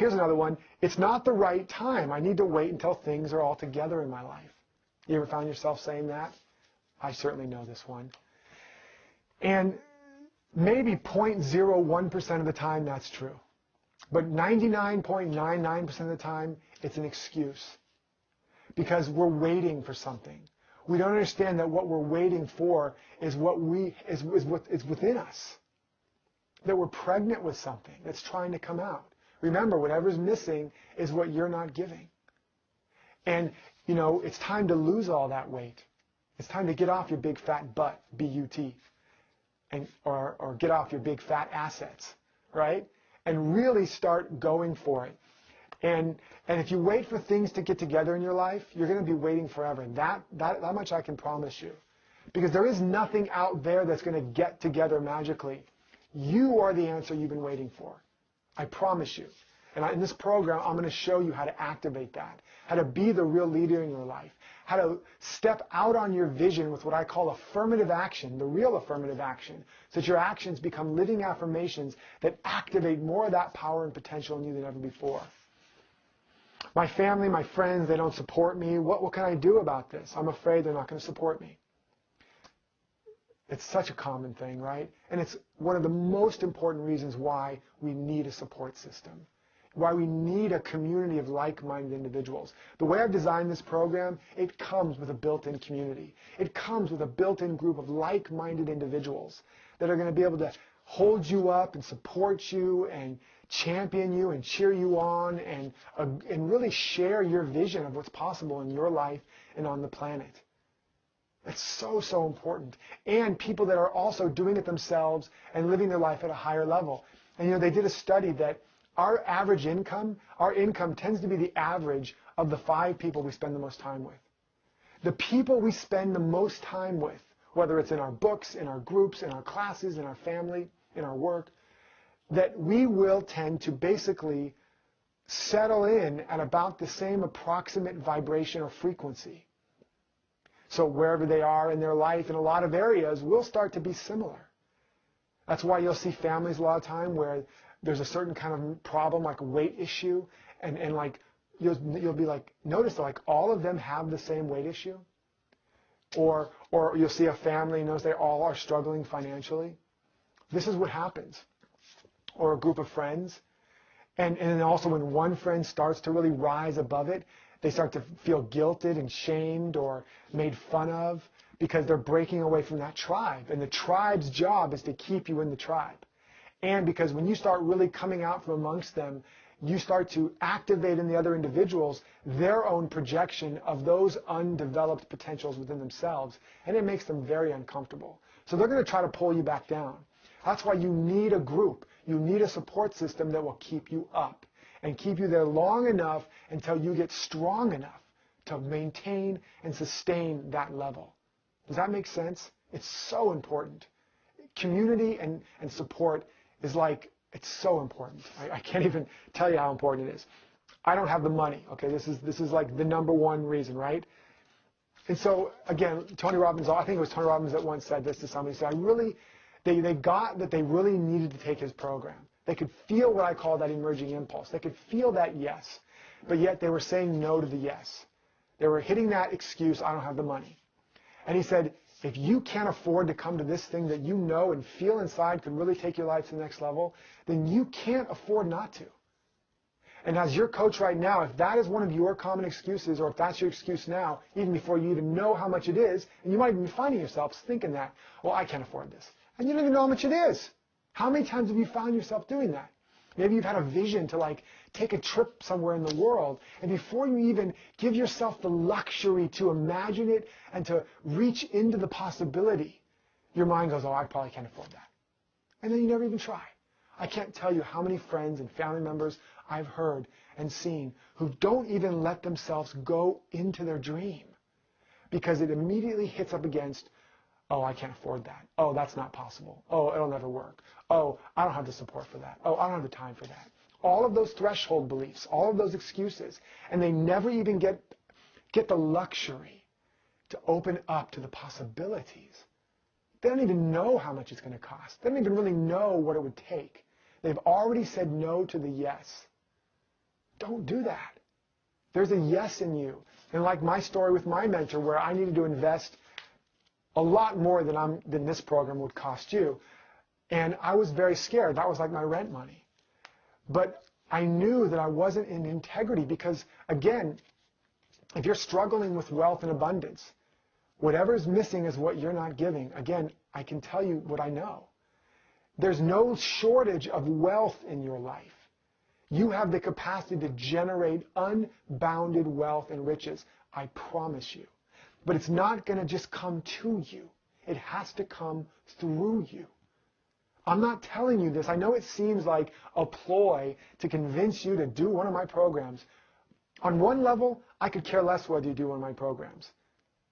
here's another one. It's not the right time. I need to wait until things are all together in my life. You ever found yourself saying that? I certainly know this one. And maybe 0.01% of the time that's true. But 99.99% of the time, it's an excuse. Because we're waiting for something. We don't understand that what we're waiting for is what is within us. That we're pregnant with something that's trying to come out. Remember, whatever's missing is what you're not giving. And, you know, it's time to lose all that weight. It's time to get off your big fat butt, B-U-T, or get off your big fat assets, right? And really start going for it. And if you wait for things to get together in your life, you're going to be waiting forever. That much I can promise you. Because there is nothing out there that's going to get together magically. You are the answer you've been waiting for. I promise you. And in this program, I'm going to show you how to activate that, how to be the real leader in your life, how to step out on your vision with what I call affirmative action, the real affirmative action, so that your actions become living affirmations that activate more of that power and potential in you than ever before. My family, my friends, they don't support me. What can I do about this? I'm afraid they're not going to support me. It's such a common thing, right? And it's one of the most important reasons why we need a support system, why we need a community of like-minded individuals. The way I've designed this program, it comes with a built-in community. It comes with a built-in group of like-minded individuals that are going to be able to hold you up and support you and champion you and cheer you on and really share your vision of what's possible in your life and on the planet. It's so, so important. And people that are also doing it themselves and living their life at a higher level. And you know, they did a study that our average income, our income tends to be the average of the 5 people we spend the most time with. The people we spend the most time with, whether it's in our books, in our groups, in our classes, in our family, in our work, that we will tend to basically settle in at about the same approximate vibration or frequency. So wherever they are in their life, in a lot of areas, will start to be similar. That's why you'll see families a lot of time where there's a certain kind of problem, like a weight issue, and like you'll be like, notice like all of them have the same weight issue. Or you'll see a family knows they all are struggling financially. This is what happens. Or a group of friends. And then also when one friend starts to really rise above it, they start to feel guilted and shamed or made fun of because they're breaking away from that tribe. And the tribe's job is to keep you in the tribe. And because when you start really coming out from amongst them, you start to activate in the other individuals their own projection of those undeveloped potentials within themselves. And it makes them very uncomfortable. So they're going to try to pull you back down. That's why you need a group. You need a support system that will keep you up and keep you there long enough until you get strong enough to maintain and sustain that level. Does that make sense? It's so important. Community and support is like, it's so important. I can't even tell you how important it is. I don't have the money. Okay, this is like the #1 reason, right? And so again, Tony Robbins, I think it was Tony Robbins that once said this to somebody. He said, they got that they really needed to take his program. They could feel what I call that emerging impulse. They could feel that yes, but yet they were saying no to the yes. They were hitting that excuse, I don't have the money. And he said, if you can't afford to come to this thing that you know and feel inside could really take your life to the next level, then you can't afford not to. And as your coach right now, if that is one of your common excuses, or if that's your excuse now, even before you even know how much it is, and you might even be finding yourself thinking that, well, I can't afford this. And you don't even know how much it is. How many times have you found yourself doing that? Maybe you've had a vision to like take a trip somewhere in the world, and before you even give yourself the luxury to imagine it and to reach into the possibility, your mind goes, oh, I probably can't afford that. And then you never even try. I can't tell you how many friends and family members I've heard and seen who don't even let themselves go into their dream because it immediately hits up against, oh, I can't afford that. Oh, that's not possible. Oh, it'll never work. Oh, I don't have the support for that. Oh, I don't have the time for that. All of those threshold beliefs, all of those excuses, and they never even get the luxury to open up to the possibilities. They don't even know how much it's going to cost. They don't even really know what it would take. They've already said no to the yes. Don't do that. There's a yes in you. And like my story with my mentor, where I needed to invest a lot more than this program would cost you. And I was very scared. That was like my rent money. But I knew that I wasn't in integrity because, again, if you're struggling with wealth and abundance, whatever is missing is what you're not giving. Again, I can tell you what I know. There's no shortage of wealth in your life. You have the capacity to generate unbounded wealth and riches. I promise you. But it's not going to just come to you. It has to come through you. I'm not telling you this. I know it seems like a ploy to convince you to do one of my programs. On one level, I could care less whether you do one of my programs.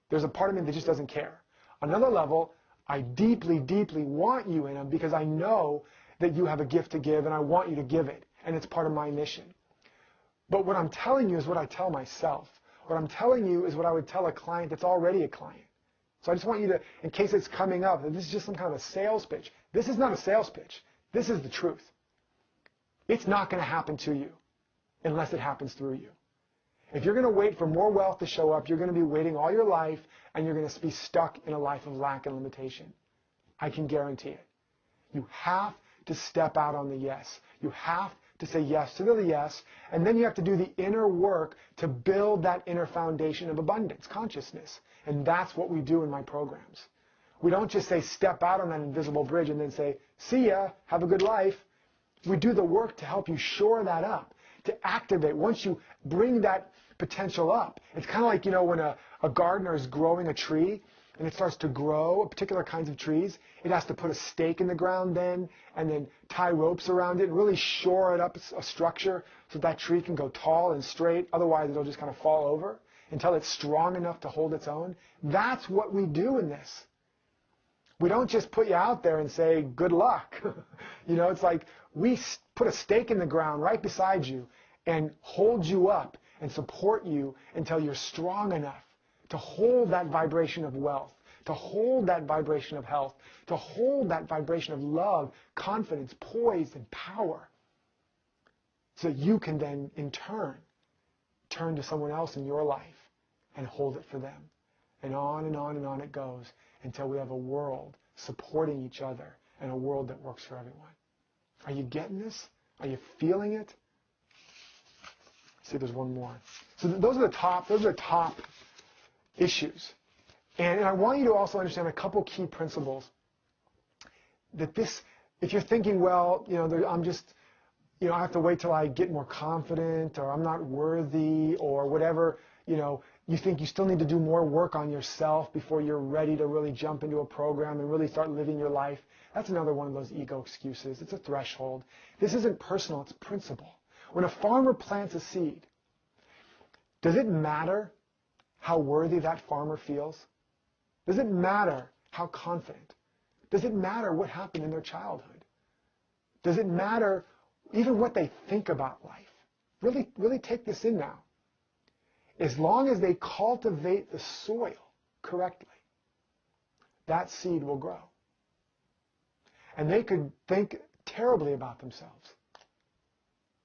There's a part of me that just doesn't care. On another level, I deeply, deeply want you in them because I know that you have a gift to give and I want you to give it. And it's part of my mission. But what I'm telling you is what I tell myself. What I'm telling you is what I would tell a client that's already a client. So I just want you to, in case it's coming up, that this is just some kind of a sales pitch. This is not a sales pitch. This is the truth. It's not going to happen to you unless it happens through you. If you're going to wait for more wealth to show up, you're going to be waiting all your life and you're going to be stuck in a life of lack and limitation. I can guarantee it. You have to step out on the yes. You have to say yes to the yes, and then you have to do the inner work to build that inner foundation of abundance, consciousness. And that's what we do in my programs. We don't just say step out on that invisible bridge and then say, see ya, have a good life. We do the work to help you shore that up, to activate. Once you bring that potential up, it's kind of like, when a gardener is growing a tree and it starts to grow, particular kinds of trees, it has to put a stake in the ground then and then tie ropes around it and really shore it up, a structure, so that tree can go tall and straight. Otherwise, it'll just kind of fall over until it's strong enough to hold its own. That's what we do in this. We don't just put you out there and say, good luck. It's like we put a stake in the ground right beside you and hold you up and support you until you're strong enough to hold that vibration of wealth, to hold that vibration of health, to hold that vibration of love, confidence, poise, and power, so that you can then, in turn to someone else in your life and hold it for them. And on and on and on it goes until we have a world supporting each other and a world that works for everyone. Are you getting this? Are you feeling it? See, there's one more. So those are the top issues. And I want you to also understand a couple key principles. That this, if you're thinking, well, I'm just, I have to wait till I get more confident, or I'm not worthy, or whatever, you think you still need to do more work on yourself before you're ready to really jump into a program and really start living your life. That's another one of those ego excuses. It's a threshold. This isn't personal, it's principle. When a farmer plants a seed, does it matter how worthy that farmer feels? Does it matter how confident? Does it matter what happened in their childhood? Does it matter even what they think about life? Really take this in now. As long as they cultivate the soil correctly, that seed will grow. And they could think terribly about themselves.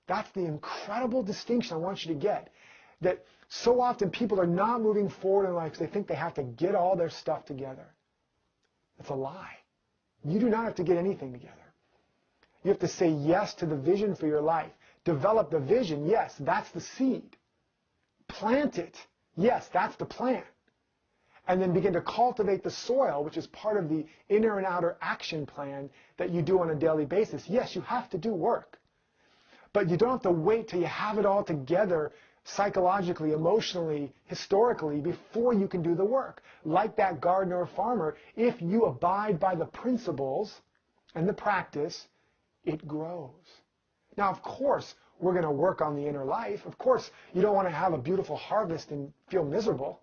That's the incredible distinction I want you to get. That so often people are not moving forward in life because they think they have to get all their stuff together. That's a lie. You do not have to get anything together. You have to say yes to the vision for your life. Develop the vision, yes, that's the seed. Plant it, yes, that's the plant. And then begin to cultivate the soil, which is part of the inner and outer action plan that you do on a daily basis. Yes, you have to do work. But you don't have to wait till you have it all together psychologically, emotionally, historically, before you can do the work. Like that gardener or farmer, if you abide by the principles and the practice, it grows. Now, of course, we're going to work on the inner life. Of course, you don't want to have a beautiful harvest and feel miserable.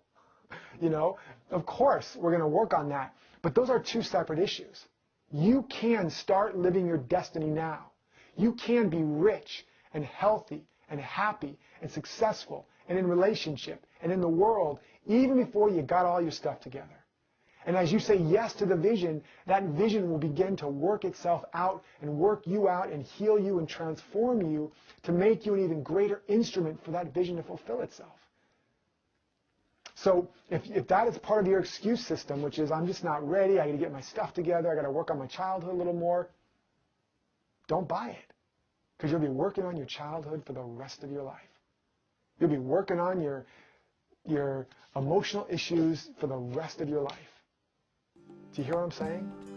Of course, we're going to work on that. But those are two separate issues. You can start living your destiny now. You can be rich and healthy and happy and successful and in relationship and in the world even before you got all your stuff together. And as you say yes to the vision, that vision will begin to work itself out and work you out and heal you and transform you to make you an even greater instrument for that vision to fulfill itself. So if that is part of your excuse system, which is I'm just not ready, I got to get my stuff together, I got to work on my childhood a little more, don't buy it. Because you'll be working on your childhood for the rest of your life. You'll be working on your emotional issues for the rest of your life. Do you hear what I'm saying?